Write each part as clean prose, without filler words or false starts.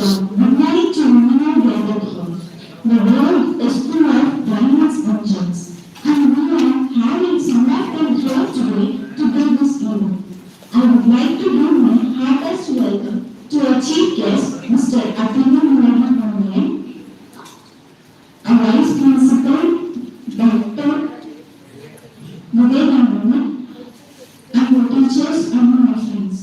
Good morning to everyone gathered here. The world is full of diamonds and gems, and we are having some of them here today to build this event. I would like to give my heartiest welcome to our chief guest, Mr. Atheena Milagi Pandian, our Vice Principal, Dr. Vivekananda, and the teachers and my friends.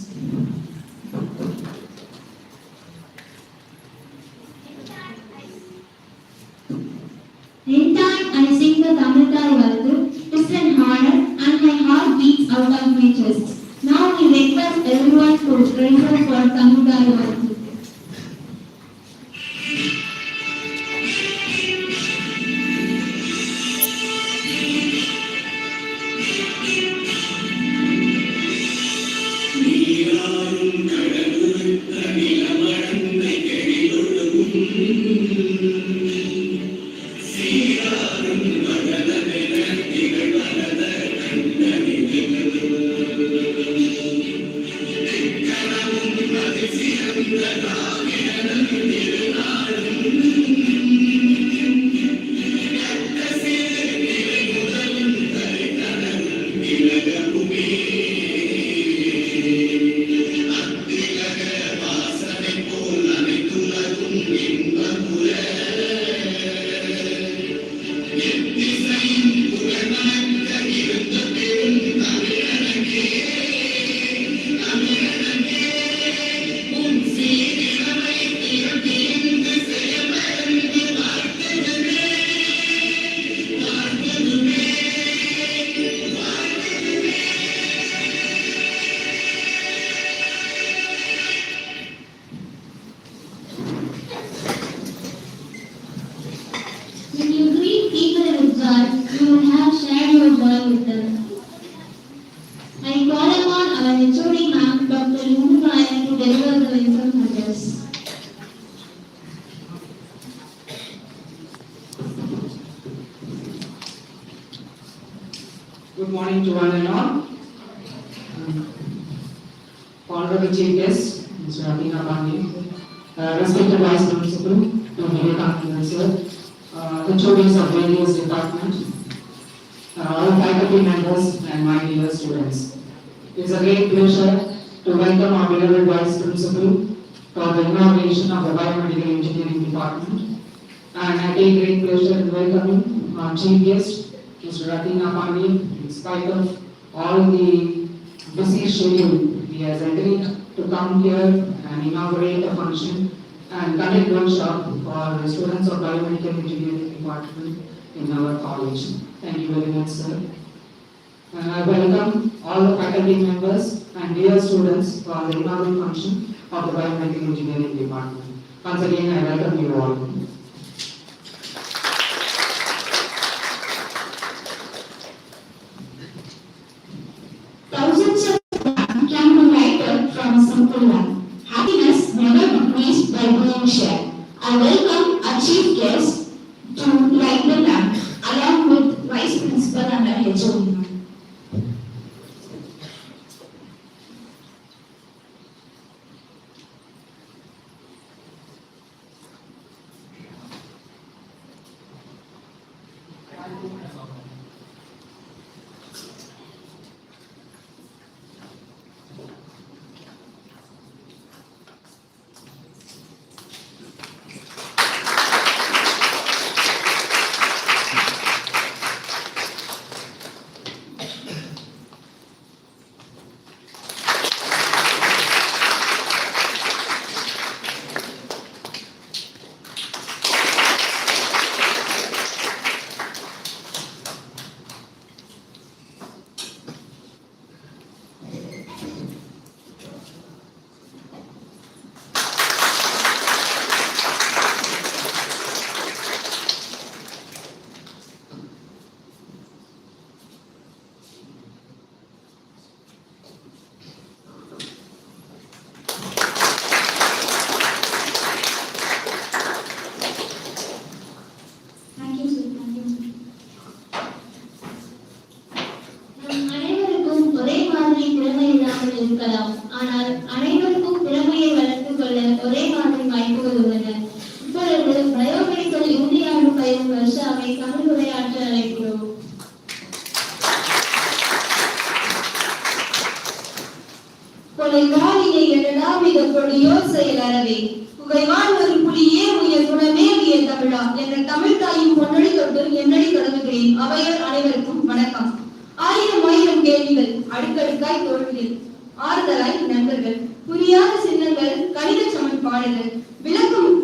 Anytime I sing the Tamil Varthu, it's an honor and my heart beats out of my chest. Now we request everyone to raise up for Tamil Varthu. When you greet people with joy, you will have shared your joy with them. I call upon our HOD ma'am, Dr. Inaugural, to deliver the welcome address. Good morning to one and all. Honorable Chief Guest, Mr. AtheenaPandian, respected Vice Principal, Dr. Vivekananda sir, HODs of various departments, all faculty members and my dear students. It is a great pleasure to welcome our beloved Vice Principal for the inauguration of the Biomedical Engineering Department. And I take great pleasure in welcoming our Chief Guest, Mr. AtheenaPandian. In spite of all the busy schedule, he has agreed to come here and inaugurate a function and conduct workshop for the students of Biomedical Engineering Department in our college. Thank you very much, sir. And I welcome all the faculty members and dear students for the inaugural function of the Biomedical Engineering Department. Once again, I welcome you all. Thousands of plants can be lighted from a simple lamp. Happiness never decreased by being shared. I welcome our chief guest to light the lamp along with Vice Principal and our HOD. ஒரே மாதிரி வாய்ப்புகள் உள்ளன. இப்பொழுது biomedical இந்தியாவில் பயிலும் வர்ஷாவை தமிழ் உரையாற்ற அழைக்கிறோம். கொலைவாளியை எழடா மிக கொடியோர் செயல் அறவே புகைவான் ஒரு புலியே உயர் குணமே உயர் தமிழா என்ற தமிழ் தாயின் பொன்னடி தொட்டு என்னடி தொடங்குகிறேன். அவையோர் அனைவருக்கும் வணக்கம். ஆயிரம் கேள்விகள், அடுக்கடுக்காய் தோல்விகள், ஆறுதலாய் நண்பர்கள், புரியாத சின்னங்கள், கணித சமன்பாடுகள்,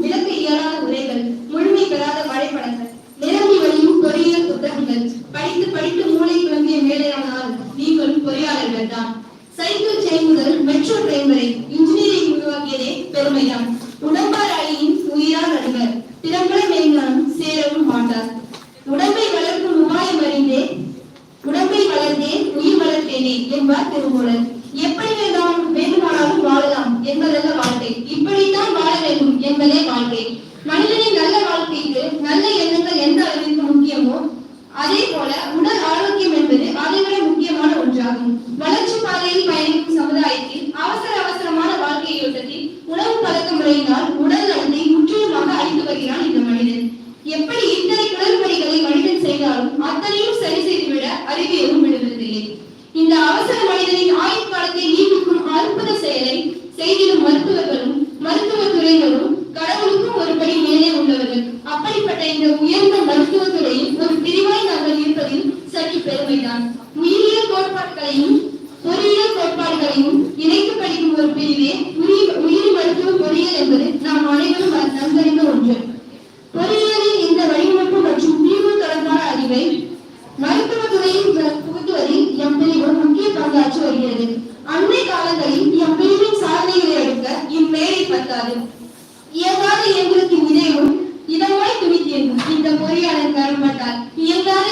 விளக்க இயலாத உரைகள், முழுமை பெறாத வரைபடங்கள், நிரம்பி வழியும் பொறியியல் புத்தகங்கள், படித்து மூளை குழம்பிய மேலையானால் நீங்கள் பொறியாளர்கள் தான். சைக்கிள் செயின் முதல் மெட்ரோ ட்ரெயின் வரை இன்ஜினியரிங் உருவாக்கியதே பெருமைதான். உடம்பார் அழியின் உயிரார் நடுவர், திறம்பட மேம்பாலும் சேரவும் மாட்டார். உடம்பை வளர்க்கும் உபாயம் அறிந்தே உடம்பை வளர்ந்தே உயிர் வளர்த்தேனே என்பார் திருமூலர். எப்படி வேண்டுமானாலும் வாழலாம் என்பதல்ல வாழ்க்கை, இப்படித்தான் வாழ வேண்டும் என்பதே வாழ்க்கை. மனிதனின் நல்ல வாழ்க்கைக்கு நல்ல எண்ணங்கள் எந்த அளவிற்கு முக்கியமோ அதே போல உடல் ஆரோக்கியம் என்பது அதைவிட முக்கியமான ஒன்றாகும். வளர்ச்சி பாதையில் பயணிக்கும் சமுதாயத்தில் அவசரமான வாழ்க்கை ஓட்டத்தில் உணவு பழக்க முறையினால் உடல் நலத்தை முற்றிலுமாக அழித்து வருகிறான் இந்த மனிதன். எப்படி இத்தனை குளறுபடிகளை மனிதன் செய்தாலும் அத்தனையும் சரி செய்துவிட அறிவு எதுவும் விடுவதில்லை. இந்த அவசர மனிதனின் ஆயுள் காலத்தை நீடிக்கும் அற்புத செயலை செய்திடும் மருத்துவ துறைகளும் கடவுளுக்கும் ஒருபடி மேலே உள்ளவர்கள். அப்படிப்பட்ட இந்த உயர்ந்த மருத்துவ துறையில் ஒரு பிரிவாய் நாங்கள் இருப்பதில் சற்று பெருமைதான். உயிரியல் கோட்பாடுகளையும் பொறியியல் கோட்பாடுகளையும் இணைத்து படிக்கும் ஒரு பிரிவே உயிரி மருத்துவ பொறியியல் என்பது நாம் அனைவரும் நன்கறிந்த ஒன்று. பொறியியலில் இந்த வடிவமைப்பு மற்றும் தீர்வு தொடர்பான அறிவை மருத்துவ துறையில் புகுத்துவதில் எம் பிரிவு முக்கிய பங்காற்றி வருகிறது. அண்மை காலங்களில் எம் பிரிவின் சாதனைகளை அடுக்க இம்மேடை பத்தாது. இயங்காத இயந்திரத்தின் இதயமும் இதமாய் துடித்தியங்கும் இந்த பொறியாளர் கரும்பட்டால் இயங்காத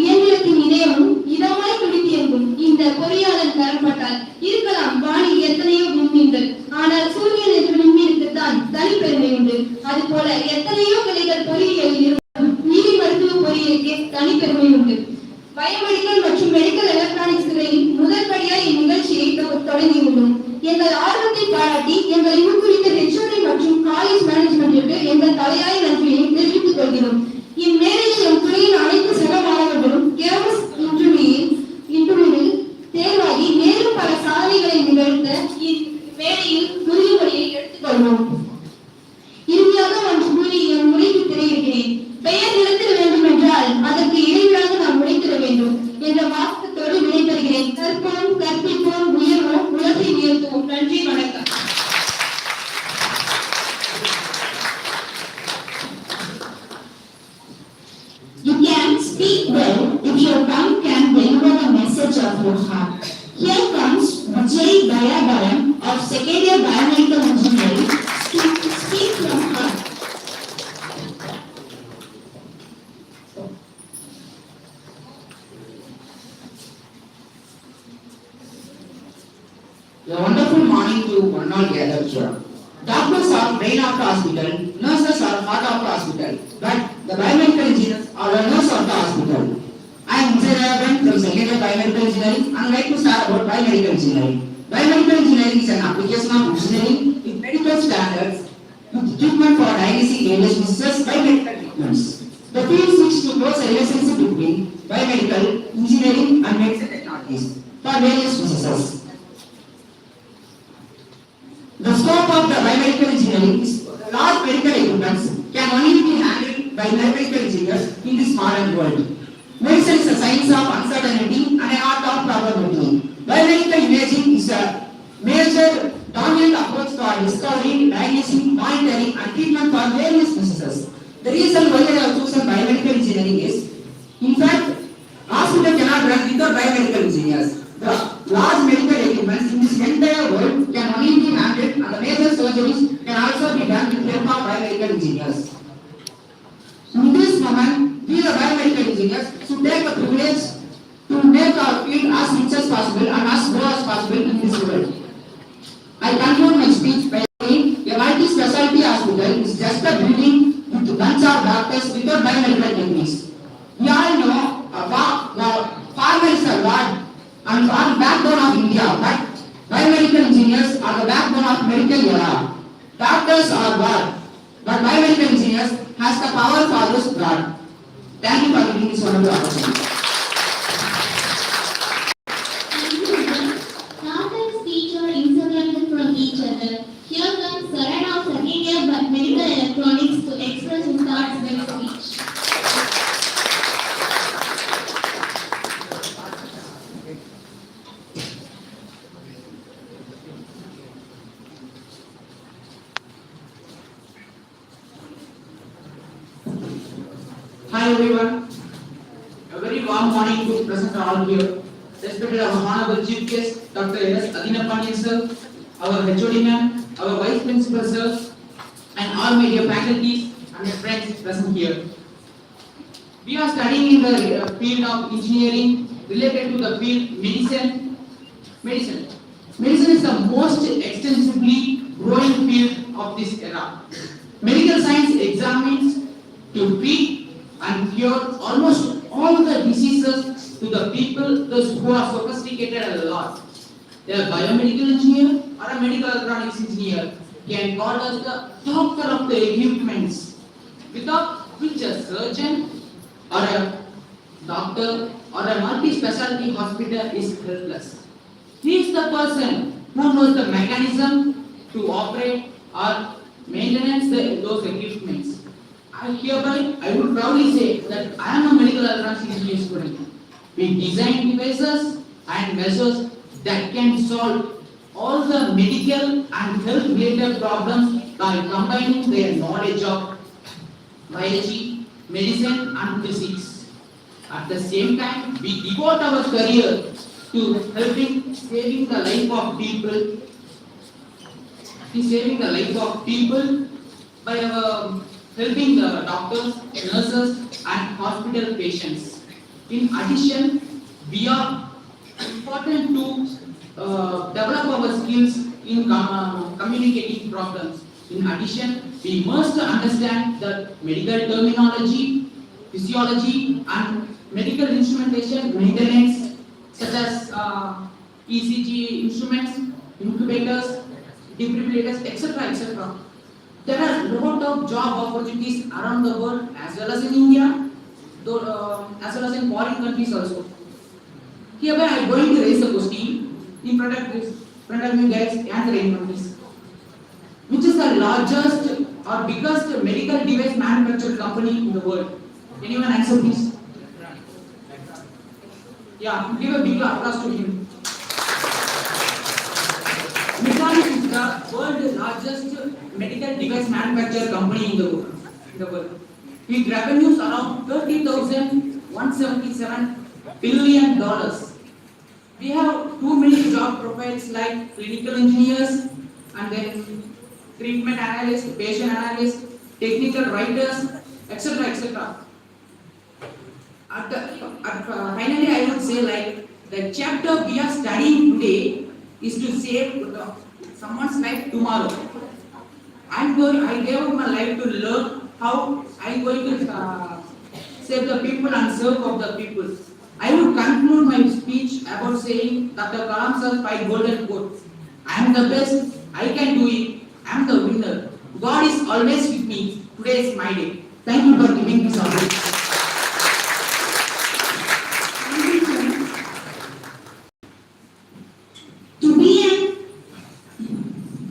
இயந்திரத்தின் இதயமும் இதமாய் துடித்தியங்கும் இந்த பொறியாளர் கரும்பட்டால் இருக்கலாம் வானில் எத்தனையோ விண்மீன்கள், ஆனால் சூரியன் என்ற விண்மீனுக்குத்தான் தனிப்பெருமை உண்டு. அதுபோல எத்தனையோ கிளைகள் பொறியியலில் இருக்கும் உயிரி மருத்துவ பொறியியலுக்கு தனிப்பெருமை உண்டு. பயோமெடிக்கல் மற்றும் மெடிக்கல் எலக்ட்ரானிக்ஸ் துறையில் முதற்படியாய் இந்நிகழ்ச்சியை தொடங்கியுள்ளோம். எங்கள் ஆர்வத்தை பாராட்டி எங்களை ஊக்குவித்த ஹெச்ஓடி மற்றும் காலேஜ் மேனேஜ்மெண்டிற்கு எங்கள் தலையாய நன்றியை தெரிவித்துக் கொள்கிறோம். இம்மேடையில் எம் துறையின் அனைத்து சக மாணவர்களும் கேம்பஸ் இன்டர்வியூவில் தேர்வாகி மேலும் பல சாதனைகளை நிகழ்த்த இம்மேடையில் உறுதிமொழியை எடுத்துக் கொள்வோம். இறுதியாக ஒன்று கூறி என் முறைக்கு தெரிவிக்கிறேன். பெயர் நிறுத்திட வேண்டும் என்றால் அதற்கு இடைவிடாக நாம் உழைத்திட வேண்டும் என்ற வாக்குத்தோடு விடைபெறுகிறேன். கற்போம், கற்பிப்போம், உயர்வோம், உலகை உயர்த்துவோம். நன்றி, வணக்கம். You can speak well if your tongue can deliver the message of your heart. Here comes Vijay Dayabaran of second year Biomedical Engineering to speak from her. A wonderful morning to one all gathered here. Doctors are brain of the hospital, nurses are heart of the hospital, but the biomedical engineers are the nurse of the hospital. I am Vijay Dayabaran from second year Biomedical Engineering and I would like to start about Biomedical Engineering. Biomedical Engineering is an application of engineering with medical standards with treatment for diagnosing various diseases by medical treatments. The field seeks to close a relationship between biomedical engineering and medical technologies for various diseases. The scope of the biomedical engineering is large medical equipments can only be handled by biomedical engineers in this modern world. Medicine is a science of uncertainty and an art of probability. Biomedical imaging is a major dominant approach for discovery, diagnosing, monitoring and treatment for various diseases. The reason why I have chosen biomedical engineering is, in fact, hospital cannot run without biomedical engineers. The large medical equipments in this entire world can only be handled and the major surgeries can also be done with the help of biomedical engineers. In this moment, we the biomedical engineers should take the privilege to make our field as rich as possible and as grow as possible in this world. I conclude my speech by saying a multi-specialty hospital is just a building with a bunch of doctors without biomedical techniques. We all know farmer is a god and backbone of India, but biomedical engineers are the backbone of medical era. follows our God. But biomedical engineers has the power follows God. Thank you for giving this wonderful opportunity. Startups teach are inseparable from each other. Here comes Saran of second year medical electronics to express his thoughts with speech. Hi everyone, a very warm morning to present all here. Respected our honorable chief guest, Dr. AtheenaPandian sir, our HOD ma'am, our vice principal sir, and all my dear faculties and their friends present here. We are studying in the field of engineering related to the field medicine. Medicine is the most extensively growing field of this era. Medical science examines to treat and cure almost all the diseases to the people, those who are sophisticated a lot. A biomedical engineer or a medical electronics engineer can call us the doctor of the equipments, without which a surgeon or a doctor or a multi-specialty hospital is helpless. He is the person who knows the mechanism to operate or maintenance those equipments. I would proudly say that I am a medical electronics engineering student. We design devices and measures that can solve all the medical and health related problems by combining their knowledge of biology, medicine and physics. At the same time, we devote our career to saving the life of people by our helping the doctors, nurses and hospital patients. In addition, we are important to develop our skills in communicating problems. In addition, we must understand the medical terminology, physiology and medical instrumentation maintenance such as ECG instruments, incubators, defibrillators, etc. There are a lot of job opportunities around the world as well as in India, as well as in foreign countries also. Hereby I am going to raise a question in front of you guys, answer please. Which is the largest or biggest medical device manufacturing company in the world? Anyone answer please? Yeah, give a big applause to him. Medtronic is the world's largest medical device manufacturer company in the world. With revenues around $30,177 billion. We have too many job profiles like clinical engineers and then treatment analysts, patient analysts, technical writers, etc. Finally, I would say like the chapter we are studying today is to save someone's life tomorrow. I gave up my life to learn how I am going to save the people and serve of the people. I would conclude my speech about saying Dr. Kalam sir's 5 golden quotes. I am the best, I can do it, I am the winner. God is always with me. Today is my day. Thank you for giving this opportunity.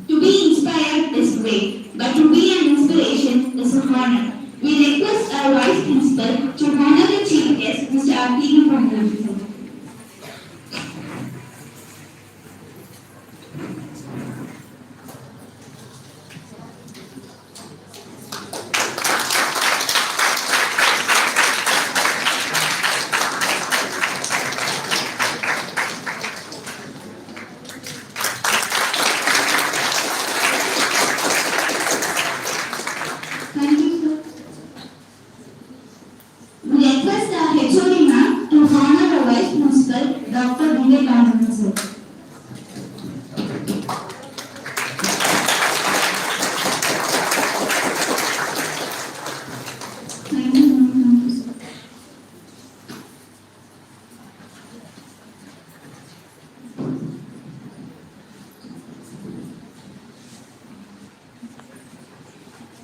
To be inspired is great, but to be an inspiration is an honor. We request our Vice Principal to honor the Chief Guest, Mr. AtheenaPandian. Thank you, sir. We request our HOD ma'am to honor the Vice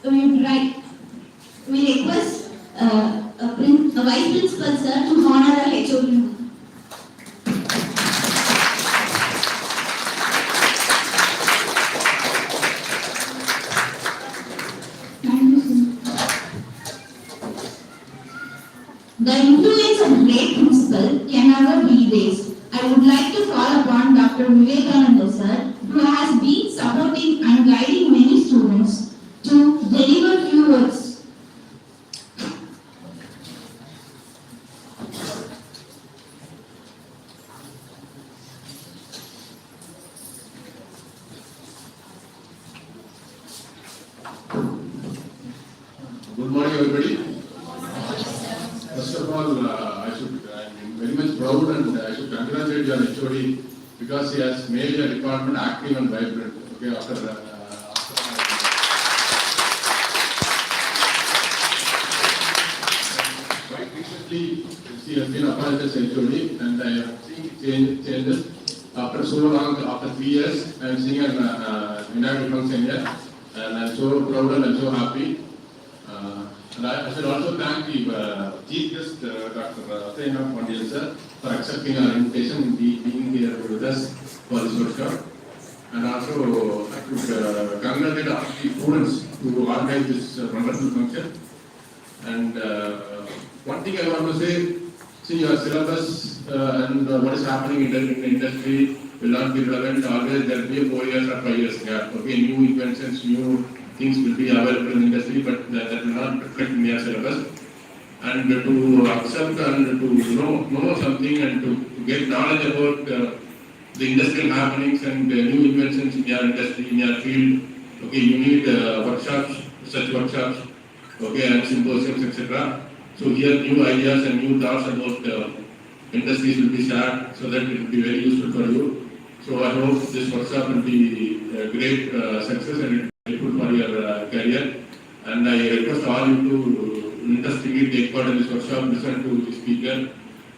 we request a vice principal sir to honor our HOD. The influence of great principal can never be erased. I would like to call upon Dr. Vivekananda sir, who has been supporting and guiding many students, to deliver few words. Good morning, everybody. First of all, I'm very much proud and I should congratulate your HOD because he has made a department active and vibrant. Okay, quite recently, he has been appointed as HOD and I have seen changes. After so long, after 3 years, I am seeing an inaugural function here and I am so proud and I am so happy. And I should also thank the Chief Guest, Dr. AtheenaPandian sir, for accepting our invitation and being here with us for this workshop. And also, I could congratulate all the students who organized this wonderful function. And one thing I want to say, see your syllabus and what is happening in the industry will not be relevant. Always there will be a 4 years or 5 years gap. Okay, new inventions, new things will be available in the industry, but that will not reflect in their syllabus. And to accept and to know something and to get knowledge about the industrial happenings and new inventions in your industry, in your field, okay, you need workshops, such workshops, okay, and symposiums, etc. So here new ideas and new thoughts about industries will be shared so that it will be very useful for you. So I hope this workshop will be a great success and helpful for your career. And I request all you to interestingly take part in this workshop, listen to the speaker,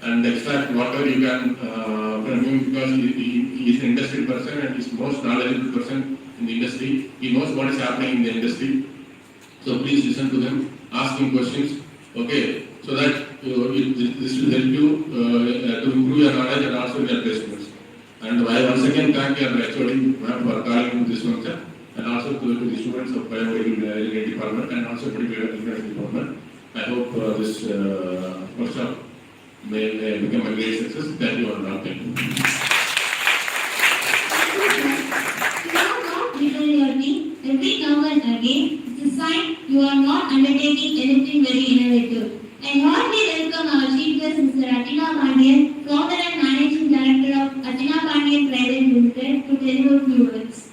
and extract whatever you can from him because he is an industry person and he is the most knowledgeable person in the industry. He knows what is happening in the industry. So please listen to them, ask him questions, okay, so that this will help you to improve your knowledge and also your placements. And I once again thank your HOD for calling this function, and also to the students of Biomedical Engineering department and also Biomedical Engineering department. I hope this workshop may become a great success. Thank you all. Thank you. You are not literally every now and again. It's a sign you are not undertaking anything very innovative. I heartily welcome our chief guest, Mr. Atheena Pandian, founder and managing director of AtheenaPandian Private Limited, to deliver few words.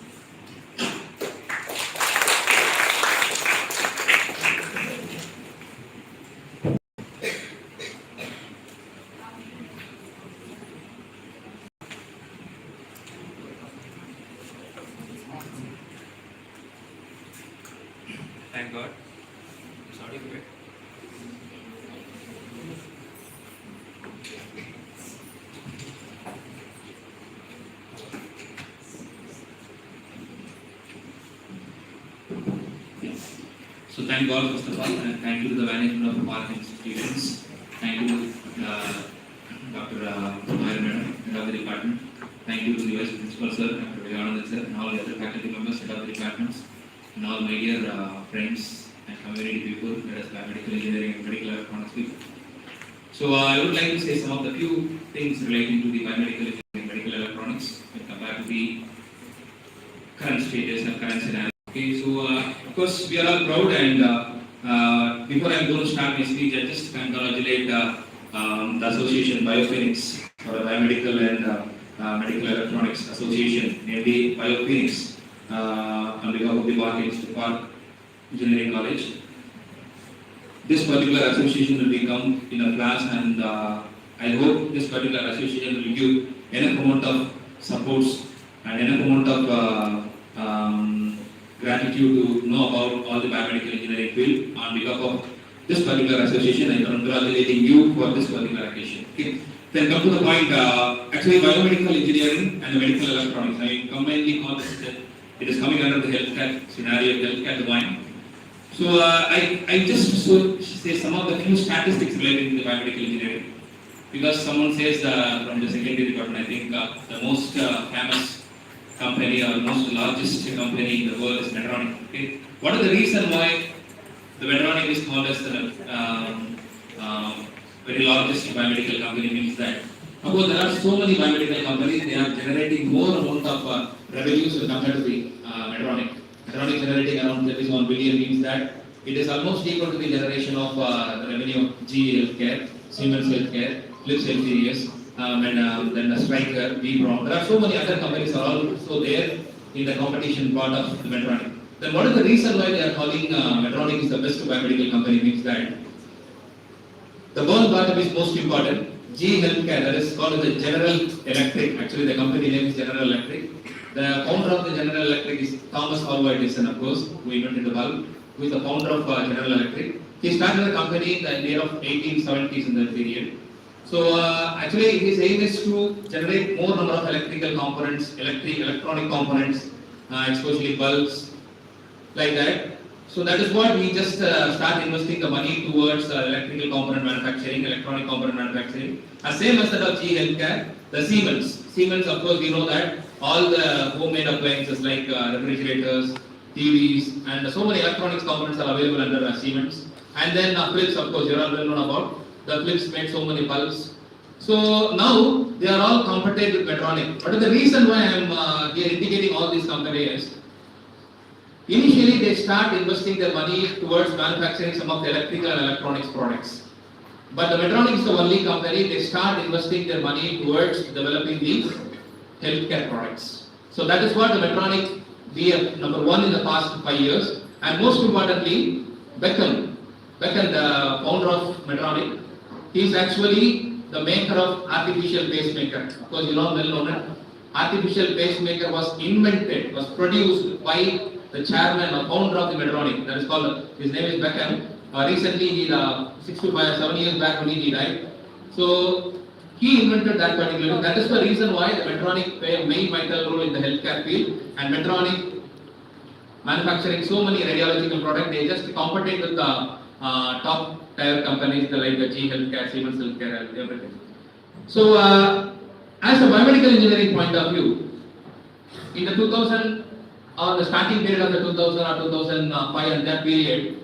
Thank God. Sorry for it. So thank God first of all, and thank you to the management of all institutions. Thank you, Dr. Madam, head of the department. Thank you to the Vice Principal sir, Dr. Vivekananda sir, and all the other faculty members, head of the departments, and all my dear friends and community people, that is Biomedical Engineering and Medical Electronics people. So I would like to say some of the few things relating to the Biomedical Engineering and Medical Electronics when compared to the current status and current scenario. Okay, so of course we are all proud, and before I am going to start my speech, I just congratulate the association Biophoenix, or the Biomedical and Medical Electronics Association, namely Biophoenix, on behalf of the Park Institute Park Engineering College. This particular association will become in a class, and I hope this particular association will give enough amount of supports and enough amount of gratitude to know about all the biomedical engineering field. On behalf of this particular association, I am congratulating you for this particular occasion. Okay. Then come to the point, actually biomedical engineering and the medical electronics, I mean combinedly all this, it is coming under the healthcare scenario, healthcare domain. So I just say some of the few statistics related to the biomedical engineering. Because someone says from the secondary department, I think the most famous company or most largest company in the world is Medtronic. Okay? What is the reason why the Medtronic is called as the very largest biomedical company? Means that, of course, there are so many biomedical companies, they are generating more amount of revenues compared to the Medtronic. Medtronic generating around 31 billion means that it is almost equal to the generation of the revenue of GE Healthcare, Siemens Healthcare, Philips Healthcare, and then the Stryker, Vibron. There are so many other companies are also there in the competition part of the Medtronic. Then what is the reason why they are calling Medtronic is the best biomedical company? Means that the burn bottom is most important. GE Healthcare, that is called the General Electric. Actually, the company name is General Electric. The founder of the General Electric is Thomas Alva Edison, of course, who invented the bulb, who is the founder of General Electric. He started the company in the year of 1870s in that period. So actually, his aim is to generate more number of electrical components, electronic components, especially bulbs, like that. So that is what we just start investing the money towards electrical component manufacturing, electronic component manufacturing. Same method of GE Healthcare, the Siemens. Siemens, of course, we know that all the homemade appliances like refrigerators, TVs, and so many electronics components are available under Siemens. And then Philips, of course, you are all well known about. The Philips made so many bulbs. So now they are all competitive with Medtronic. But the reason why I am here indicating all these companies, initially they start investing their money towards manufacturing some of the electrical and electronics products. But the Medtronic is the only company, they start investing their money towards developing these healthcare products. So that is what the Medtronic be number one in the past 5 years. And most importantly, Beckham, the founder of Medtronic, he is actually the maker of artificial pacemaker. Of course, you know well known. Artificial pacemaker was invented, was produced by the chairman or founder of the Medtronic. That is called, his name is Beckham. Recently, he 7 years back only he died. So he invented that particular. That is the reason why the Medtronic play a main vital role in the healthcare field. And Medtronic manufacturing so many radiological products, they just compete with the top tier companies like the GE Healthcare, Siemens Healthcare, and everything. So, as a biomedical engineering point of view, in the 2000 or the starting period of the 2000 or 2005 and that period,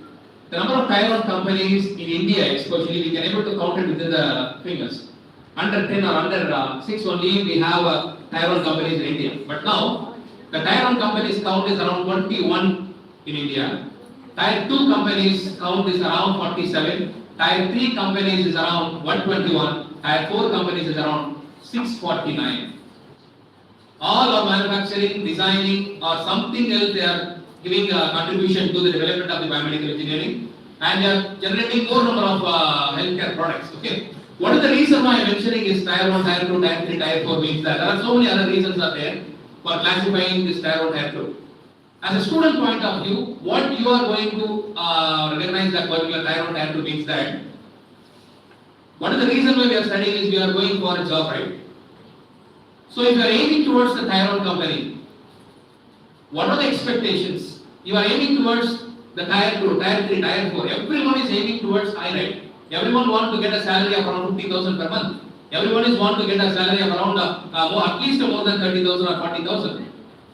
the number of tier 1 companies in India, especially, we can able to count it within the fingers. Under 10 or under 6 only, we have tier 1 companies in India. But now, the tier 1 companies count is around 21 in India. Tier 2 companies count is around 47. Tier 3 companies is around 121. Tier 4 companies is around 649. All are manufacturing, designing, or something else they are giving a contribution to the development of the biomedical engineering, and they are generating more number of healthcare products. Okay. What is the reason why I am mentioning is tier 1, tier 2, tier 3, tier 4 means that there are so many other reasons are there for classifying this tier 1, tier 2. As a student point of view, what you are going to recognize that particular tier 1, tier 2 means that what is the reason why we are studying is we are going for a job, right? So if you are aiming towards the tier 1 company, what are the expectations? You are aiming towards the tier 2, tier 3, tier 4. Everyone is aiming towards high, right? Everyone wants to get a salary of around 50,000 per month. Everyone is want to get a salary of around at least more than 30,000 or 40,000.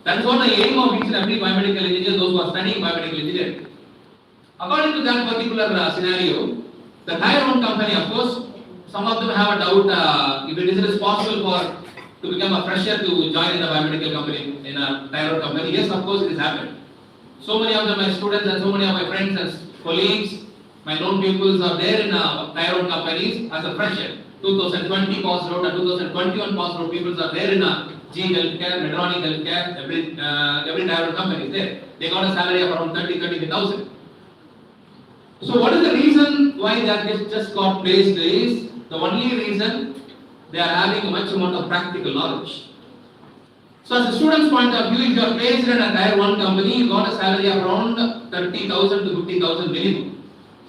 That is what the aim of each and every biomedical engineer, those who are studying biomedical engineering. According to that particular scenario, the tier 1 company, of course, some of them have a doubt if it is possible to become a fresher to join in a biomedical company, in a tier 1 company. Yes, of course, it has happened. So many of them, my students and so many of my friends and colleagues, my known pupils are there in tier 1 companies as a fresher. 2020 passed out and 2021 passed out pupils are there in GE Healthcare, Medtronic Healthcare, every tier 1 company is there. They got a salary of around 35,000. So what is the reason why that just got placed is, the only reason they are having a much amount of practical knowledge. So as a student's point of view, if you are placed in a tier 1 company, you got a salary of around 30,000 to 50,000 minimum.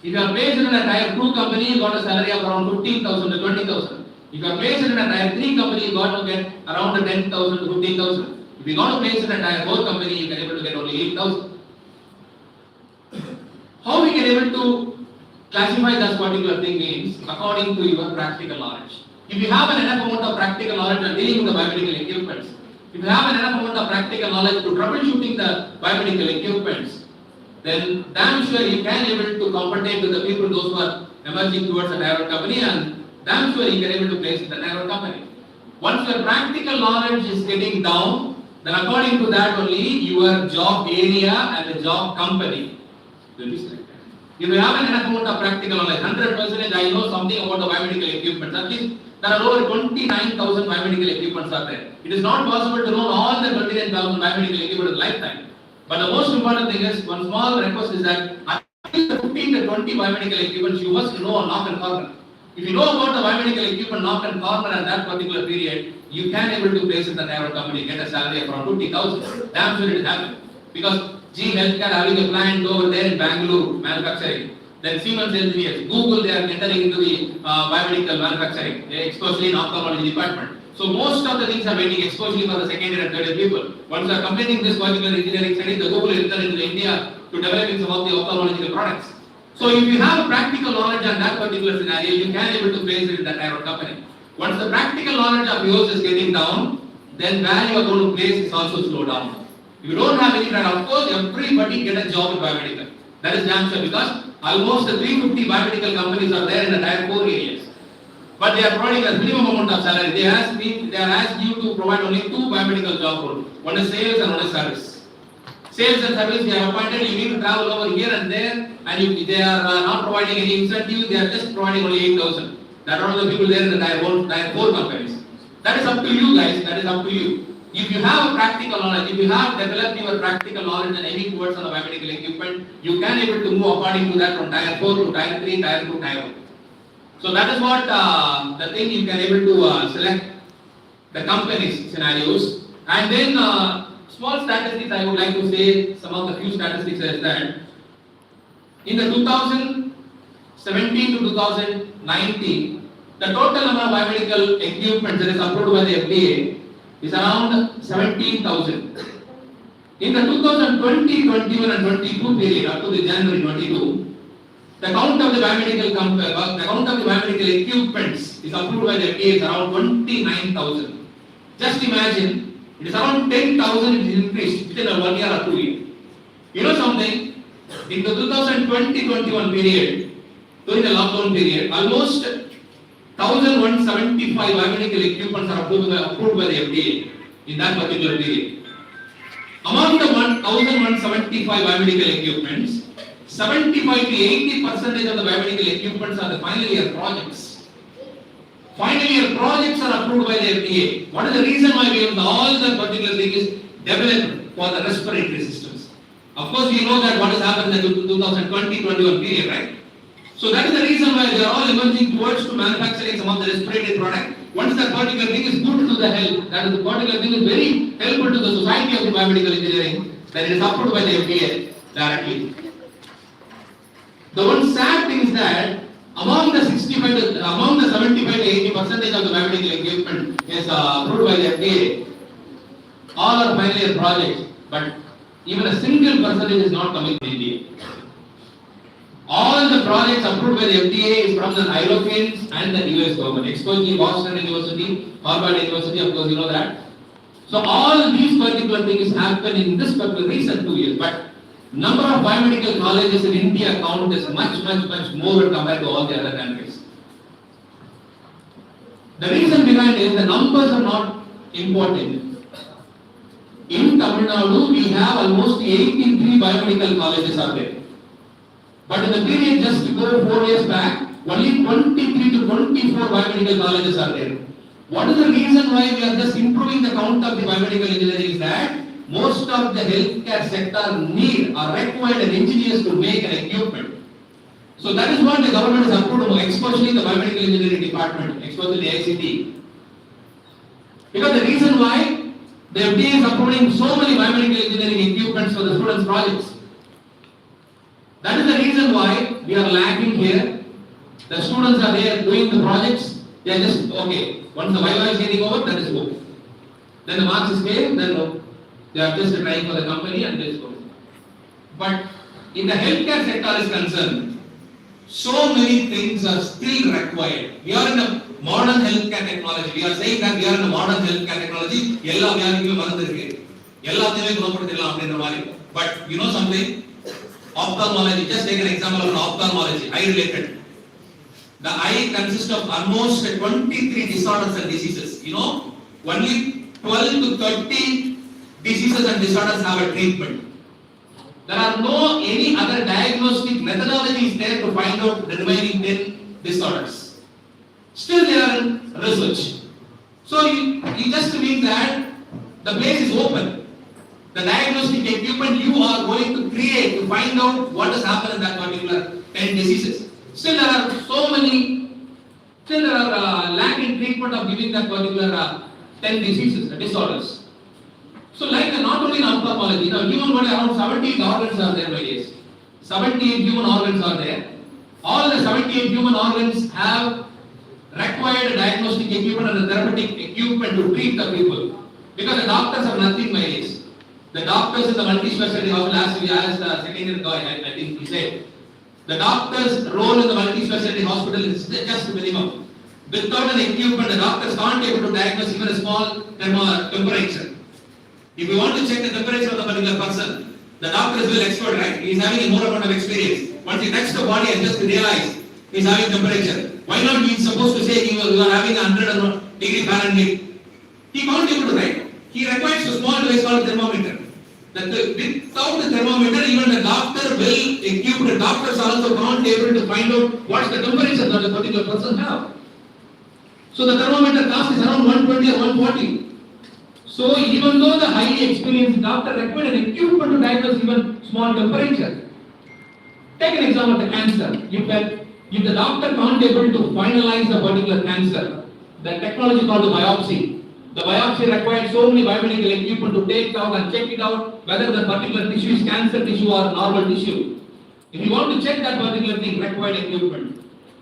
If you are placed in a tier 2 company, you got a salary of around 15,000 to 20,000. If you are placed in a tier 3 company, you got to get around 10,000 to 15,000. If you got a place in a tier 4 company, you can able to get only 8,000. we can able to classify that particular thing means according to your practical knowledge. If you have an enough amount of practical knowledge on dealing with the biomedical equipments, if you have an enough amount of practical knowledge to troubleshooting the biomedical equipments, then damn sure you can able to compete with the people those who are emerging towards a direct company, and damn sure you can able to place in the direct company. Once your practical knowledge is getting down, then according to that only your job area and the job company will be selected. If you have an enough amount of practical knowledge, 100% I know something about the biomedical equipment. At least there are over 29,000 biomedical equipments are there. It is not possible to know all the 29,000 biomedical equipment in lifetime. But the most important thing is, one small request is that at least 15 to 20 biomedical equipments you must know on knock and corner. If you know about the biomedical equipment knock and corner at that particular period, you can able to place in the private company, get a salary of around 50,000. Damn sure it will happen. Because G Healthcare having a plant over there in Bangalore, manufacturing. Then Siemens Engineers, Google, they are entering into the biomedical manufacturing, especially in ophthalmology department. So most of the things are waiting, especially for the second year and third year people. Once they are completing this particular engineering study, the Google will enter into India to developing some of the ophthalmological products. So if you have a practical knowledge on that particular scenario, you can able to place it in that type of company. Once the practical knowledge of yours is getting down, then where you are going to place is also slow down. If you don't have any plan, of course, everybody get a job in biomedical. That is damn sure, because almost 350 biomedical companies are there in the tier 4 areas. But they are providing a minimum amount of salary. They are asked you to provide only 2 biomedical job roles. One is sales and one is service. Sales and service, they are appointed, you need to travel over here and there, and they are not providing any incentive, they are just providing only 8,000. That are all the people there in the tier 4 companies. That is up to you guys, that is up to you. If you have a practical knowledge, if you have developed your practical knowledge and aiming towards on the biomedical equipment, you can able to move according to that from tier 4 to tier 3, tier 2, tier 1. So that is what the thing you can able to select the company's scenarios. And then small statistics I would like to say, some of the few statistics is that in the 2017 to 2019, the total number of biomedical equipment that is approved by the FDA is around 17,000. In the 2020, 21 and 22 period up to the January 22, the count of the biomedical equipments is approved by the FDA is around 29,000. Just imagine, it is around 10,000 it is increased within a 1 year or 2 years. You know something? In the 2020-21 period, during the lockdown period, almost 1,175 biomedical equipments are approved by the FDA in that particular period. Among the 1,175 biomedical equipments, 75 to 80% of the biomedical equipments are the final year projects. Final year projects are approved by the FDA. What is the reason why we have all the particular thing is developed for the respiratory systems? Of course, we know that what has happened in the 2020-21 period, right? So that is the reason why they are all emerging towards to manufacturing some of the respiratory product. Once that particular thing is good to the health, that is the particular thing is very helpful to the society of the biomedical engineering, then it is approved by the FDA directly. The one sad thing is that among the 75 to 80% of the biomedical equipment is approved by the FDA. All are final year projects, but even a single percentage is not coming from India. All the projects approved by the FDA is from the Europeans and the US government, especially Boston University, Harvard University, of course you know that. So all these particular things happen in this particular recent 2 years, but number of biomedical colleges in India count is much more compared to all the other countries. The reason behind is the numbers are not important. In Tamil Nadu, we have almost 83 biomedical colleges are there. But in the period just to go 4 years back, only 23 to 24 biomedical colleges are there. What is the reason why we are just improving the count of the biomedical engineering is that most of the healthcare sector need or required engineers to make an equipment. So that is what the government has approved, especially the biomedical engineering department, especially the ICT. Because the reason why the FDA is approving so many biomedical engineering equipments for the students' projects. That is the reason why we are lacking here. The students are there doing the projects, they are just okay. Once the Viva is getting over, that is go. Then the marks is failed, then no. They are just trying for the company and this goes. But in the healthcare sector is concerned, so many things are still required. We are in a modern healthcare technology. We are saying that we are in a modern healthcare technology. எல்லா வியாதிகளும் வந்திருக்கு. எல்லாத்தையுமே குணப்படுத்திடலாம் அப்படின்ற மாதிரி. But you know something? Ophthalmology. Just take an example of ophthalmology, eye related. The eye consists of almost 23 disorders and diseases. You know, only 12 to 30 diseases and disorders have a treatment. There are no any other diagnostic methodologies there to find out the remaining 10 disorders. Still they are in research. So it just means that the place is open. The diagnostic equipment you are going to create to find out what has happened in that particular 10 diseases. Still there are so many, still there are lacking treatment of giving that particular 10 diseases, disorders. So like not only in ophthalmology, now human body around 78 organs are there, my dears. 78 human organs are there. All the 78 human organs have required diagnostic equipment and therapeutic equipment to treat the people. Because the doctors have nothing, my dears. The doctors in the multi-specialty hospital, as the second year guy, I think he said, the doctor's role in the multi-specialty hospital is just minimum. Without an equipment, the doctors can't able to diagnose even a small temperature. If you want to check the temperature of the particular person, the doctor is well expert, right? He is having a more amount of experience. Once he touches the body and just realize he is having temperature, why not he is supposed to say you are having 100 degree Fahrenheit? He can't able to write. He requires a small device called thermometer. Without the thermometer, even the doctor will equip. The doctors also can't able to find out what's the temperature that the particular person have. So the thermometer cost is around 120 or 140. So even though the highly experienced doctor required an equipment to diagnose even small temperature. Take an example of the cancer. If the doctor can't able to finalize the particular cancer, the technology called the biopsy. The biopsy requires so many biomedical equipment to take out and check it out whether the particular tissue is cancer tissue or normal tissue. If you want to check that particular thing, required equipment.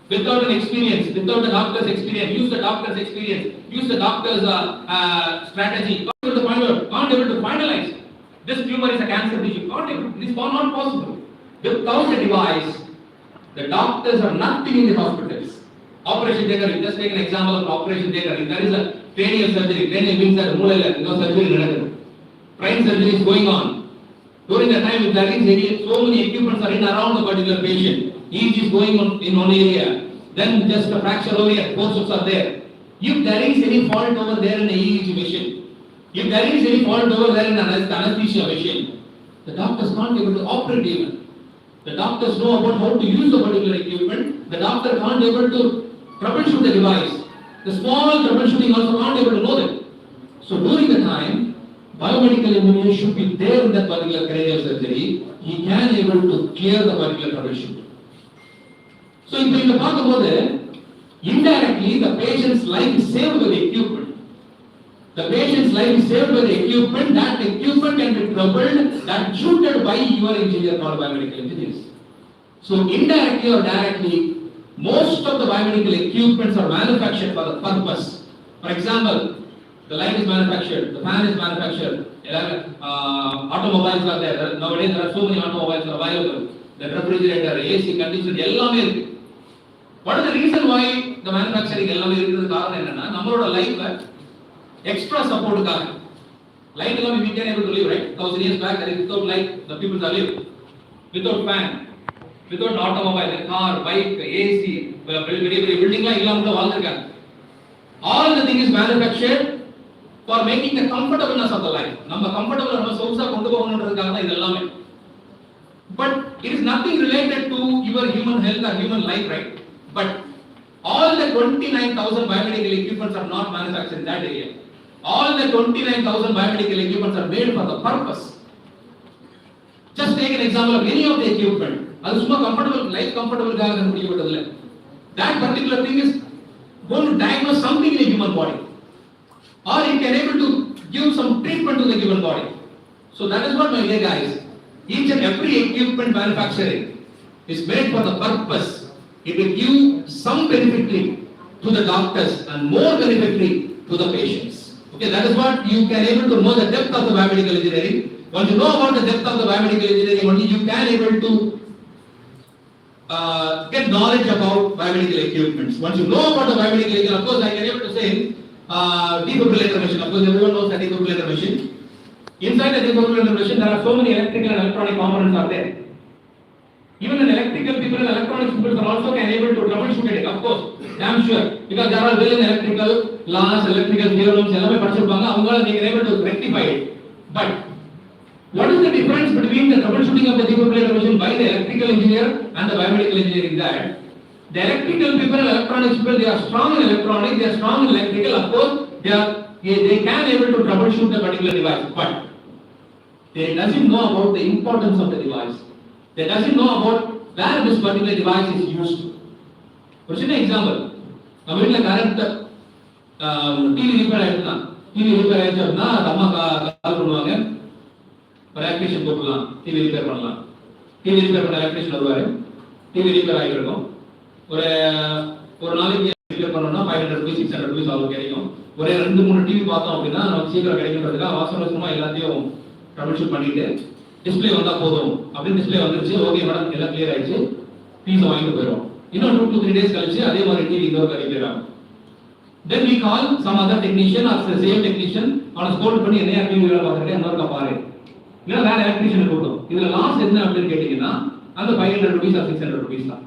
Without an experience, without the doctor's experience, use the doctor's experience, use the doctor's strategy, can't able to finalize. This tumor is a cancer tissue. It is not possible. Without a device, the doctors have nothing in the hospitals. Operation theater, just take an example of operation theater. If there is a cranial surgery, cranial means that surgery, brain surgery is going on. During the time, if there is so many equipments are in around the particular patient, each is going on in one area, then just a fracture over here, forceps are there. If there is any fault over there in the EEG machine, if there is any fault over there in the anesthesia machine, the doctors can't be able to operate even. The doctors know about how to use the particular equipment. The doctor can't able to troubleshoot the device. The small troubleshooting also can't able to know that. So during the time, biomedical engineer should be there in that particular cranial surgery. He can able to clear the particular troubleshoot. So if you talk about it, indirectly the patient's life is saved by the equipment. The patient's life is saved by the equipment. That equipment can be troubled, that shooted by your engineer called biomedical engineers. So indirectly or directly, most of the biomedical equipments are manufactured for the purpose. For example, the light is manufactured, the fan is manufactured, automobiles are there. Nowadays there are so many automobiles available. The refrigerator, AC, conditioner, எல்லாமே இருக்கு. What is the reason why the manufacturing எல்லாமே இருக்குது? காரணம் என்னன்னா நம்மளோட லைஃப்ல extra support காக. Light எல்லாமே we can able to live, right? 1000 years back, without light the people are live. Without fan, without automobile, car, bike, AC, பெரிய பில்டிங்லாம் இல்லாம தான் வாழ்ந்திருக்காங்க. All the thing is manufactured for making the comfortableness of the life. நம்ம comfortable நம்ம சொகுசா கொண்டு போகணும்ன்றதுக்காக தான் இது எல்லாமே. But it is nothing related to your human health or human life, right? But all the 29,000 biomedical equipments are not manufactured in that area. All the 29,000 biomedical equipments are made for the purpose. Just take an example of any of the equipment. அது சும்மா comfortable life comfortable காக கண்டுபிடிக்கப்பட்டது இல்ல. That particular thing is going to diagnose something in a human body, or it can able to give some treatment to the given body. So that is what my dear guys, each and every equipment manufacturing is made for the purpose. It will give some benefit to the doctors and more benefit to the patients. Okay, that is what you can able to know the depth of the biomedical engineering. Once you know about the depth of the biomedical engineering, only you can able to get knowledge about biomedical equipments. Once you know about the biomedical equipment, of course, I can able to say defibrillator machine. Of course, everyone knows the defibrillator machine. Inside the defibrillator machine, there are so many electrical and electronic components are there. Even an electrical people and electronics people are also can able to troubleshoot it. Of course, damn sure, because they are well in electrical laws, electrical theorems, எல்லாமே படிச்சிருப்பாங்க. அவங்களால they can able to rectify it. But what is the difference between the troubleshooting of the defibrillator machine by the electrical engineer and the biomedical engineer is that the electrical people and electronics people, they are strong in electronics, they are strong in electrical. Of course, they can able to troubleshoot the particular device, but they doesn't know about the importance of the device. They doesn't know about where this particular device is used. For example, நம்ம வீட்ல current TV repair ஆயிடுச்சுனா அம்மா கால் பண்ணுவாங்க, ஒரு electrician கூப்பிடலாம், TV repair பண்ணலாம். TV repair பண்ண electrician வருவாரு, TV repair ஆகிட்டு இருக்கும். ஒரு நாளைக்கு ரிப்பேர் பண்ணோம்னா 500 rupees 600 rupees அவங்களுக்கு கிடைக்கும். ஒரே 2-3 டிவி பார்த்தோம் அப்படின்னா நமக்கு சீக்கிரம் கிடைக்குன்றதுக்காக அவசரமா எல்லாத்தையும் ட்ரபிள் ஷூட் பண்ணிட்டு டிஸ்பிளே வந்தா போதும் அப்படின்னு டிஸ்பிளே வந்துருச்சு, ஓகே மேடம் எல்லாம் கிளியர் ஆயிடுச்சு, பீஸ் வாங்கிட்டு போயிடும். இன்னும் 2 to 3 days கழிச்சு அதே மாதிரி டிவி இன்னொரு ரிப்பேர் ஆகும். Then we call some other technician or the same technician அவனை ஸ்கோல்ட் பண்ணி என்ன டிவி வேலை பார்த்துட்டு இன்னொருக்கா பாரு, இல்லைன்னா வேற எலக்ட்ரிஷியன் கூட்டம். இதுல லாஸ் என்ன அப்படின்னு கேட்டீங்கன்னா அந்த 500 rupees or 600 rupees தான்.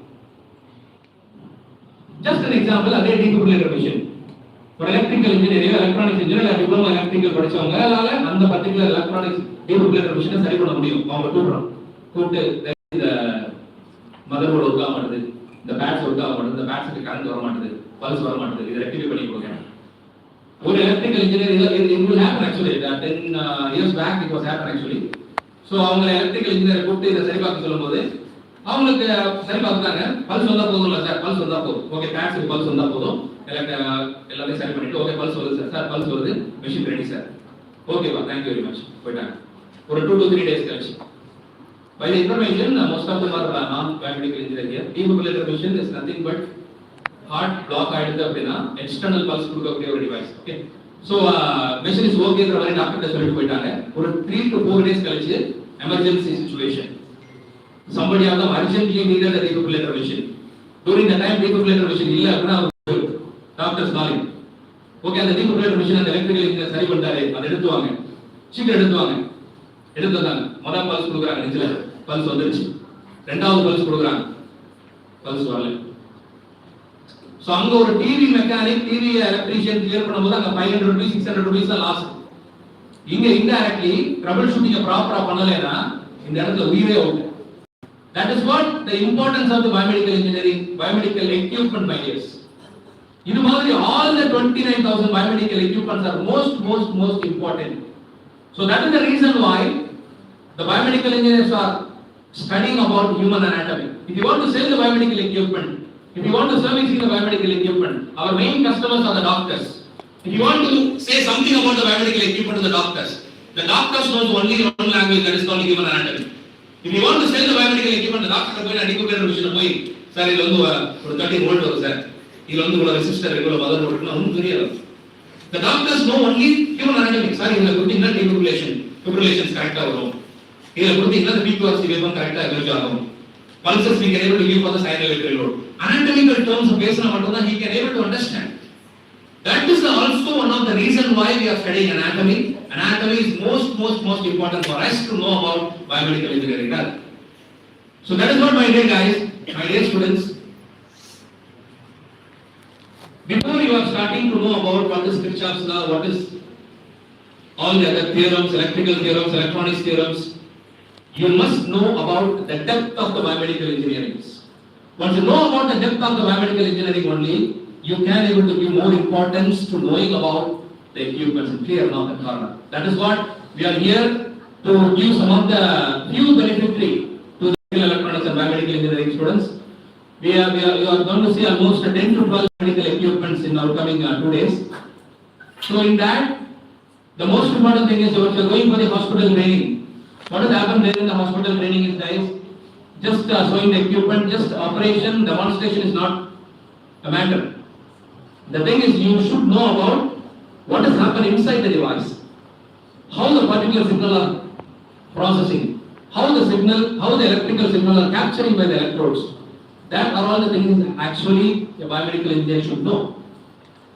Just an example, அதே defibrillator machine. ஒரு electrical engineer, electronics engineer, diploma electrical படிச்சவங்களால அந்த பர்టిక్యులர் எலக்ட்ரானிக்ஸ் defibrillator machine சரி பண்ண முடியும். அவங்க கூப்பிட்டு இந்த மதர்போர்டு ஒர்க் ஆக மாட்டேது, இந்த பேட்ஸ் ஒர்க் ஆக மாட்டேது, இந்த பேட்ஸ்க்கு கரண்ட் வர மாட்டேது, பல்ஸ் வர மாட்டேது, இதை ரெக்டிஃபை பண்ணி கொடுங்க. ஒரு electrical engineer it will happen actually that 10 years back it was happen actually. So அவங்க எலக்ட்ரிக்கல் இன்ஜினியர் கூப்பிட்டு இதை சரி பார்க்க சொல்லும்போது அவங்களுக்கு சரி பார்த்தாங்க, பல்ஸ் வந்தா போதும்ல சார், பல்ஸ் வந்தா போதும், ஓகே பேட்ஸ்க்கு பல்ஸ் வந்தா போதும், எல்லாத்தையும் சரி பண்ணிட்டு ஓகே பல்ஸ் வருது சார், பல்ஸ் வருது, மெஷின் ரெடி சார், ஓகேவா தேங்க்யூ வெரி மச் போயிட்டாங்க. ஒரு 2 to 3 days கழிச்சு by the information most of them are non-biomedical engineer here. Defibrillator machine is nothing but heart block ஆயிடுது அப்படின்னா எக்ஸ்டர்னல் பல்ஸ் கொடுக்கக்கூடிய ஒரு device. Okay so machine is ஓகேங்கிற மாதிரி டாக்டர்கிட்ட சொல்லிட்டு போயிட்டாங்க. ஒரு 3 to 4 days கழிச்சு emergency situation, somebody of them urgently needed a defibrillator machine. During the time defibrillator machine இல்ல அப்படின்னா டாக்டர்ஸ் காலிங், ஓகே அந்த defibrillator machine அந்த எலக்ட்ரிக்கல் இன்ஜினியர் சரி பண்ணிட்டாரு, அதை எடுத்துவாங்க, சீக்கிரம் எடுத்துவாங்க. எடுத்து வந்தாங்க, முதல் பல்ஸ் கொடுக்குறாங்க, நெஞ்சில பல்ஸ் வந்துருச்சு, ரெண்டாவது பல்ஸ் கொடுக்குறாங்க, பல்ஸ் வரல. சோ அங்க ஒரு TV mechanic, TV electrician clear பண்ணும்போது அங்க 500 rupees 600 rupees தான் லாஸ். இங்க இன்டைரக்ட்லி ட்ரபிள் ஷூட்டிங்க ப்ராப்பரா பண்ணலைன்னா இந்த இடத்துல உயிரே out. That is what the importance of the biomedical engineering, biomedical equipment ideas. இது மாதிரி all the 29,000 biomedical equipments are most important. So that is the reason why the biomedical engineers are studying about human anatomy. If you want to sell the biomedical equipment, if you want to service the biomedical equipment, our main customers are the doctors. If you want to say something about the biomedical equipment to the doctors knows only one language, that is called human anatomy. If you want to sell the biomedical equipment, the doctor போய் defibrillator machine போய் sir இது வந்து ஒரு 30 volt வரும் sir, இது வந்து ஒரு resistor இவ்வளவு மதர் போர்டு இருக்குன்னு ஒன்றும் தெரியாது. The doctors know only human anatomy. Sir இதுல கொடுத்தீங்கன்னா defibrillations கரெக்டா வரும், இதுல கொடுத்தீங்கன்னா the PQRC வேவ் கரெக்டா எவல்யூட் ஆகும், pulses we can able to give for the synovial load. Anatomical terms பேசினா மட்டும் தான் he can able to understand. That is also one of the reason why we are studying anatomy. Anatomy is most important for us to know about biomedical engineering. So that is what my dear guys, my dear students, before you are starting to know about what is Kirchhoff's law, what is all the other theorems, electrical theorems, electronics theorems, you must know about the depth of the biomedical engineering. Once you know about the depth of the biomedical engineering only, you can able to give more importance to knowing about the equipments. Clear now the corner. That is what we are here to give some of the few benefitry to the electronics and biomedical engineering students. We are going to see almost 10 to 12 medical equipments in our coming 2 days. So in that, the most important thing is if you are going for the hospital training, what has happened there in the hospital training is guys, just showing the equipment, just operation, demonstration is not a matter. The thing is you should know about what has happened inside the device, how the particular signal are processing, how the electrical signal are capturing by the electrodes. That are all the things actually a biomedical engineer should know.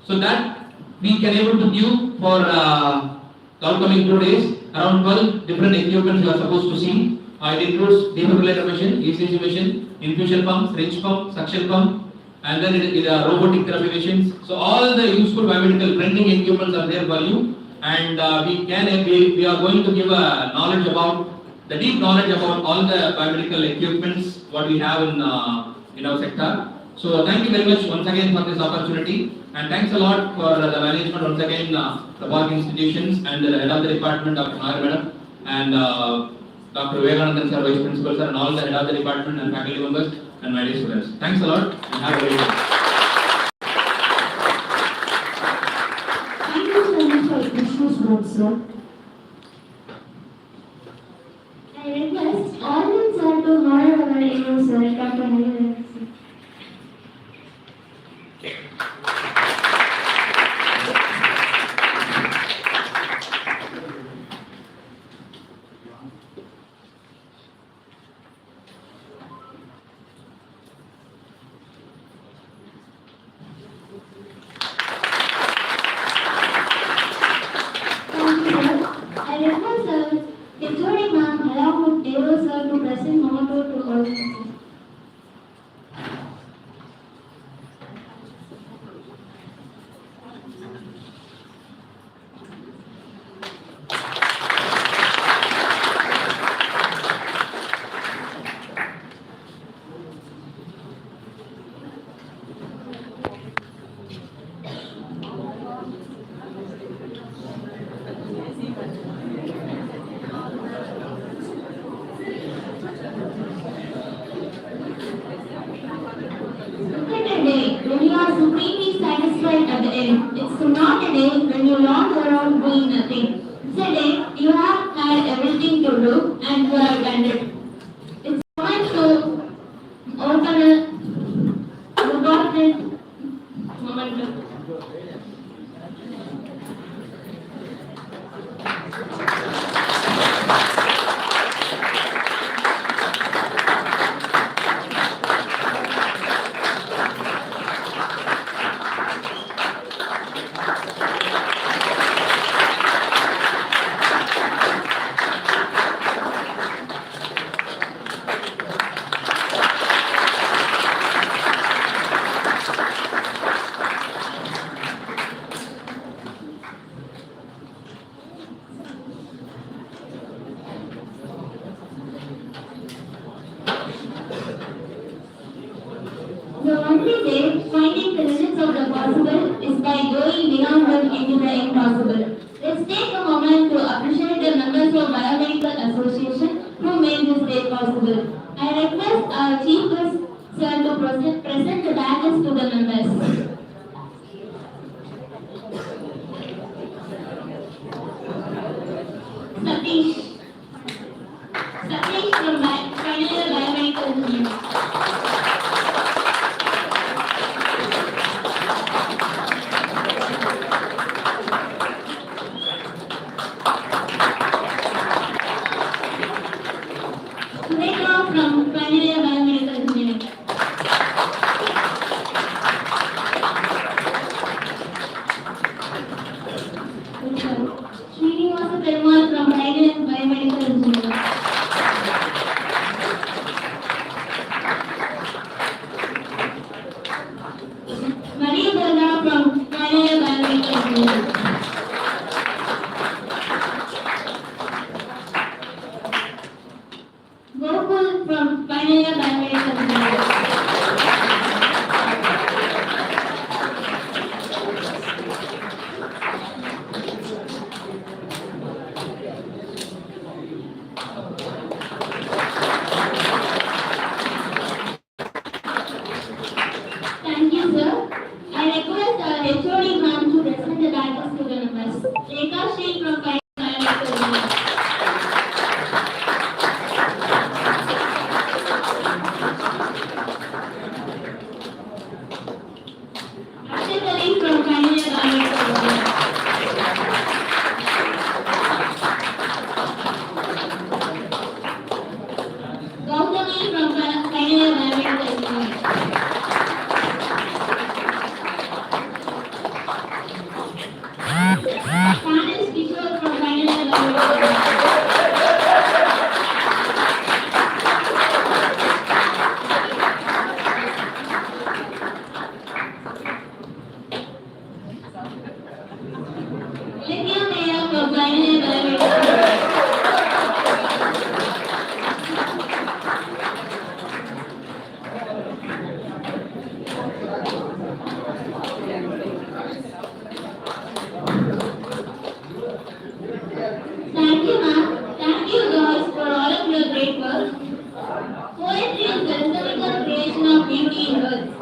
So that we can able to give for the upcoming 2 days, around 12 different equipment you are supposed to see. It includes defibrillator machine, ECG machine, infusion pump, syringe pump, suction pump, and then it is robotic therapy machines. So all the useful biomedical printing equipments are there for you, and we are going to give a knowledge about the deep knowledge about all the biomedical equipments what we have in our sector. So thank you very much once again for this opportunity, and thanks a lot for the management once again, the work institutions and the head of the department, Dr. Nair Madam, and Dr. Vivekanandan sir, Vice Principal sir, and all the head of the department and faculty members and my dear students. Thanks a lot and have a great day. Thank you so much for precious words, sir. I request all the sir to honor our AO sir, Dr. Nair. I request sir, including ma'am, along with AO sir to present motto to all. Look at a day when you are supremely satisfied at the end. It's not a day when you lounge around doing nothing. It's a day you have had everything to do and you have done it. It's time to open a important moment. The only way finding the limits of the possible is by going beyond them into the impossible. Let's take a moment to appreciate the members of Biomedical Association who made this day possible. I request our Chief Guest Sir to present the badges to the members. Satish from Final Year Biomedical Engineering. From Final Year Biomedical Engineering.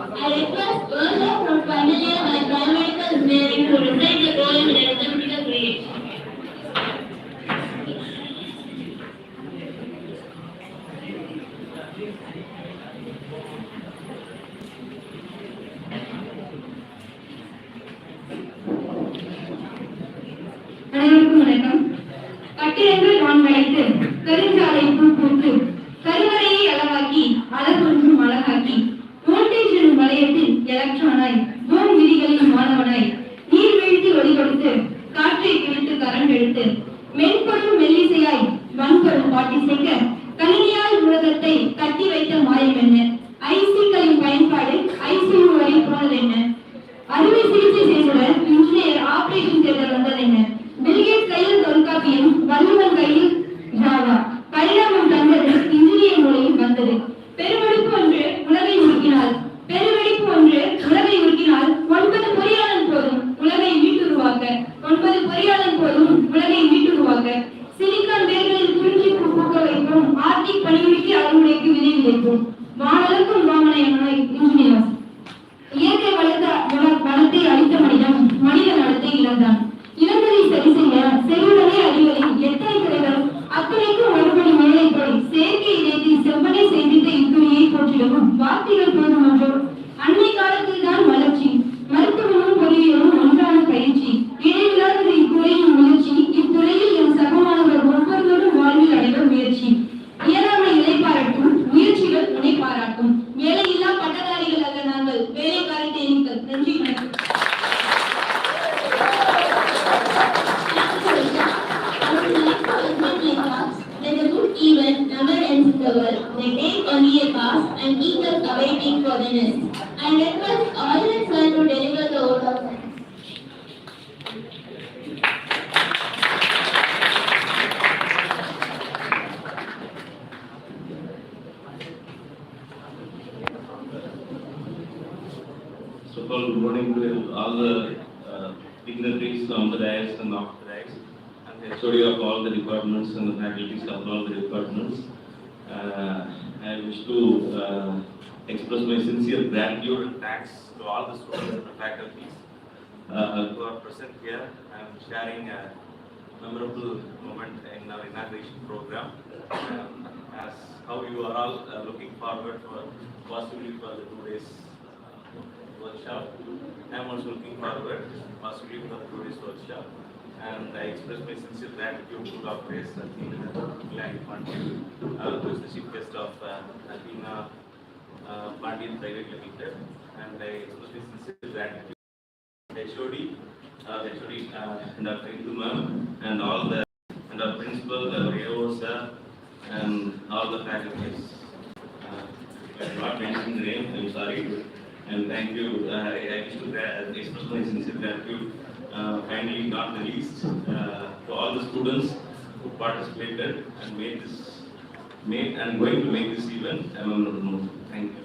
I request Bertha from final year by Biomedical Engineering to recite the poem in arithmetical grade. அனைவருக்கும் வணக்கம். கட்டிடங்கள் வான்வளைத்து கருஞ்சாலை பூ பூத்து கருவறையை அளவாக்கி அளவொன்றும் அழகாக்கி voltage எனும் வளையத்தில் எலக்ட்ரானாய் ஓம் விதிகளில் மாணவனாய் நீர் வீழ்த்தி ஒளி கொடுத்து காற்றை கிழித்து கரண்ட் எடுத்து மென்பொருள் மெல்லிசையாய் வன்பொருள் பாட்டிசைக்க கணினியால் உலகத்தை கட்டி வைத்த மாயம் என்ன? ஐசிக்களின் பயன்பாடு ஐசியு வரை போனது என்ன? அறுவை சிகிச்சை செய்தவர் இன்ஜினியர் ஆபரேஷன் தேர்தல் வந்தது என்ன? பில்கேட் கையில் தொல்காப்பியம், வள்ளுவன் கையில் ஜாவா. பரிணாமம் தந்தது இன்ஜினியர் மூலையில் வந்தது. பெருவெடிப்பு ஒன்று உலகை உருக்கினால் 9 பொறியாளன் போதும் உலகை மீட்டுருவாக்க. 9 பொறியாளன் போதும் உலகை மீட்டுருவாக்க. சிலிக்கான் வேர்களில் குறிஞ்சி பூக்க வைப்போம். ஆர்டிக் பனிமுடிக்கு அறுவடைக்கு விதை விதைப்போம். வானலுக்கும் வாமனையனாய் இன்ஜினியர். இயற்கை வளத்தை அளித்த மனிதன் மனித நலத்தை இழந்தான். இழந்ததை சரி செய்ய செய்வதே அறிவதை எத்தனை துறைகள் அத்துணைக்கும் ஒருபடி மேலே போய் செயற்கை இதயத்தை செவ்வனை செய்தித்த இத்துறையை போற்றிடவும் வார்த்தைகள் போதுமன்றோ? அன்னை காலத்தில் தான் வளர்ச்சி, மருத்துவமும் பொறியியலும் ஒன்றான பயிற்சி. இடைவிடாதது இத்துறையின் முயற்சி. இத்துறையில் என் சகமானவர் ஒவ்வொருவரும் வாழ்வில் அடைவ முயற்சி. இயலாமை இலை பாராட்டும், முயற்சிகள் துணை பாராட்டும். வேலையில்லா பட்டதாரிகள் அல்ல நாங்கள், வேலைக்கார தேனீக்கள். நன்றி, வணக்கம். Then the good event never ends in the world. They take only a pass and keep us awaiting for the next. I request all and sir to deliver the word of thanks. So, good morning to all the dignitaries on the dais and off the dais, and the HOD of all the departments and the faculties of all the departments. I wish to express my sincere gratitude and thanks to all the students and the faculties who are present here. I am sharing a memorable moment in our inauguration program. As how you are all looking forward for possibly for the 2 days workshop. I am also looking forward possibly for the 2 days workshop, and I express my sincere gratitude to Dr. Atheena Milagi Pandian, who is the chief guest of AtheenaPandian Private Limited, and I express my sincere gratitude to HOD, Dr. Indu ma'am, and all the and our principal, our AO sir, and all the faculties. I'm not mentioning the name, I'm sorry. And thank you. I wish to express my sincere gratitude, finally not the least, to all the students who participated and going to make this event a memorable moment. Thank you.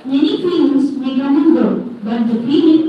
Many things may come and go, but the feeling